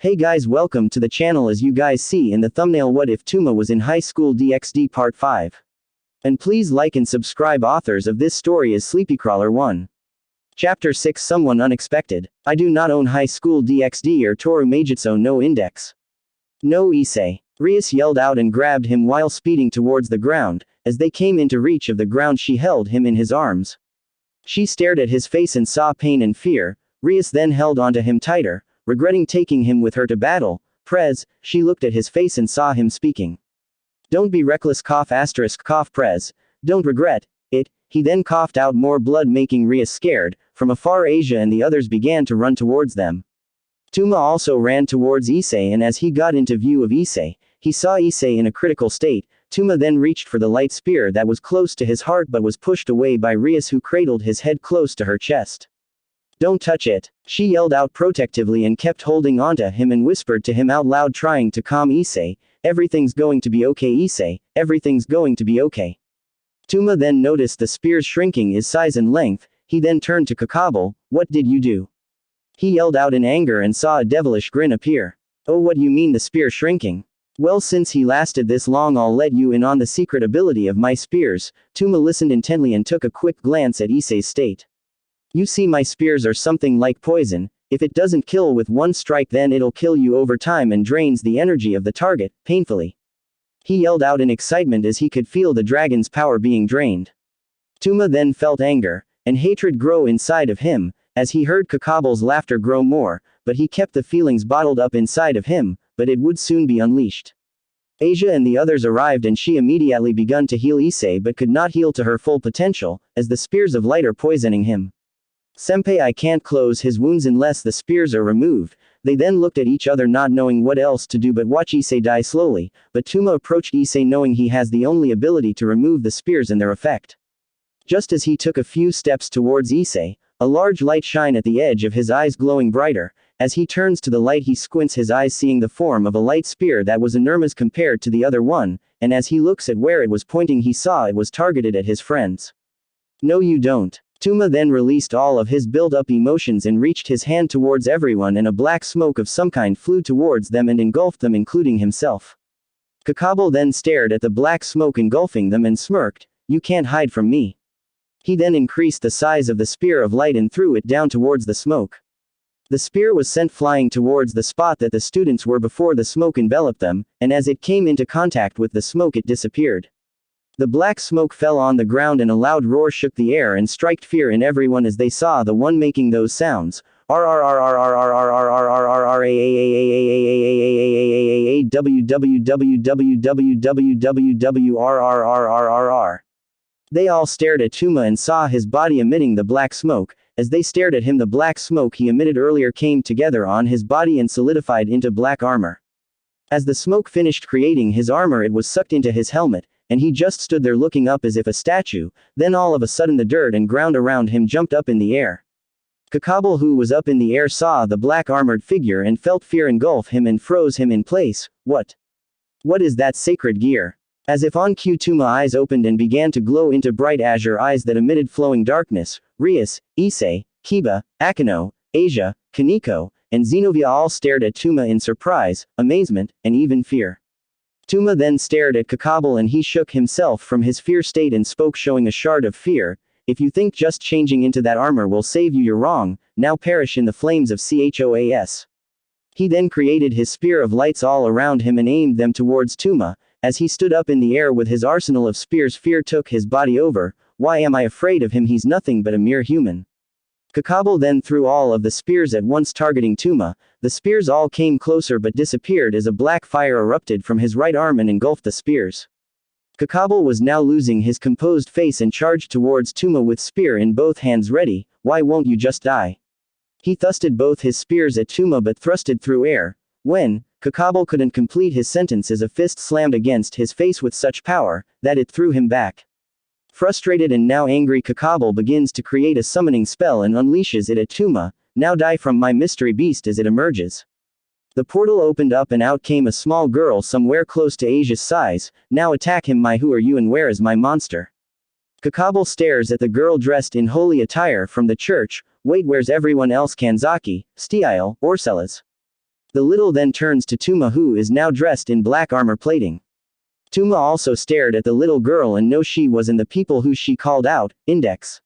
Hey guys, welcome to the channel. As you guys see in the thumbnail, what if Tuma was in high school DxD part 5. And please like and subscribe. Authors of this story is Sleepycrawler 1. Chapter 6, Someone Unexpected. I do not own high school DxD or Toru Meijutsu no index. No Issei. Rias yelled out and grabbed him while speeding towards the ground. As they came into reach of the ground, she held him in his arms. She stared at his face and saw pain and fear. Rias then held onto him tighter, regretting taking him with her to battle. Prez, she looked at his face and saw him speaking. Don't be reckless. Cough Prez. Don't regret it. He then coughed out more blood, making Rias scared. From afar, Asia and the others began to run towards them. Tuma also ran towards Issei, and as he got into view of Issei, he saw Issei in a critical state. Tuma then reached for the light spear that was close to his heart but was pushed away by Rias, who cradled his head close to her chest. Don't touch it. She yelled out protectively and kept holding onto him and whispered to him out loud, trying to calm Issei. Everything's going to be okay, Issei. Everything's going to be okay. Tuma then noticed the spear's shrinking in size and length. He then turned to Kokabiel. What did you do? He yelled out in anger and saw a devilish grin appear. Oh, what do you mean the spear shrinking? Well, since he lasted this long, I'll let you in on the secret ability of my spears. Tuma listened intently and took a quick glance at Issei's state. You see, my spears are something like poison. If it doesn't kill with one strike, then it'll kill you over time and drains the energy of the target, painfully. He yelled out in excitement as he could feel the dragon's power being drained. Tuma then felt anger and hatred grow inside of him, as he heard Kokabiel's laughter grow more, but he kept the feelings bottled up inside of him, but it would soon be unleashed. Asia and the others arrived, and she immediately begun to heal Issei but could not heal to her full potential, as the spears of light are poisoning him. Senpai, I can't close his wounds unless the spears are removed. They then looked at each other, not knowing what else to do but watch Issei die slowly, but Tuma approached Issei knowing he has the only ability to remove the spears and their effect. Just as he took a few steps towards Issei, a large light shine at the edge of his eyes, glowing brighter. As he turns to the light, he squints his eyes, seeing the form of a light spear that was enormous compared to the other one, and as he looks at where it was pointing, he saw it was targeted at his friends. No, you don't. Tuma then released all of his build-up emotions and reached his hand towards everyone, and a black smoke of some kind flew towards them and engulfed them, including himself. Kokabiel then stared at the black smoke engulfing them and smirked. You can't hide from me. He then increased the size of the spear of light and threw it down towards the smoke. The spear was sent flying towards the spot that the students were before the smoke enveloped them, and as it came into contact with the smoke, it disappeared. The black smoke fell on the ground and a loud roar shook the air and struck fear in everyone as they saw the one making those sounds. They all stared at Tuma and saw his body emitting the black smoke. As they stared at him, the black smoke he emitted earlier came together on his body and solidified into black armor. As the smoke finished creating his armor, it was sucked into his helmet, and he just stood there looking up as if a statue. Then all of a sudden the dirt and ground around him jumped up in the air. Kokabiel, who was up in the air, saw the black armored figure and felt fear engulf him and froze him in place. What is that sacred gear? As if on cue, Tuma eyes opened and began to glow into bright azure eyes that emitted flowing darkness. Rias, Issei, Kiba, Akino, Asia, Kaneko, and Zenobia all stared at Tuma in surprise, amazement, and even fear. Tuma then stared at Kokabiel and he shook himself from his fear state and spoke, showing a shard of fear. If you think just changing into that armor will save you, you're wrong. Now perish in the flames of CHOAS. He then created his spear of lights all around him and aimed them towards Tuma. As he stood up in the air with his arsenal of spears, fear took his body over. Why am I afraid of him? He's nothing but a mere human. Kokabiel then threw all of the spears at once, targeting Tuma. The spears all came closer but disappeared as a black fire erupted from his right arm and engulfed the spears. Kokabiel was now losing his composed face and charged towards Tuma with spear in both hands ready. Why won't you just die? He thrusted both his spears at Tuma but thrusted through air. When Kokabiel couldn't complete his sentence as a fist slammed against his face with such power that it threw him back. Frustrated and now angry, Kokabiel begins to create a summoning spell and unleashes it at Tuma. Now die from my mystery beast. As it emerges, the portal opened up and out came a small girl somewhere close to Asia's size. Now attack him. Who are you and where is my monster? Kokabiel stares at the girl dressed in holy attire from the church. Wait, where's everyone else? Kanzaki, Stile, Orcelas. The little then turns to Tuma, who is now dressed in black armor plating. Tuma also stared at the little girl and know she was in the people who she called out, Index.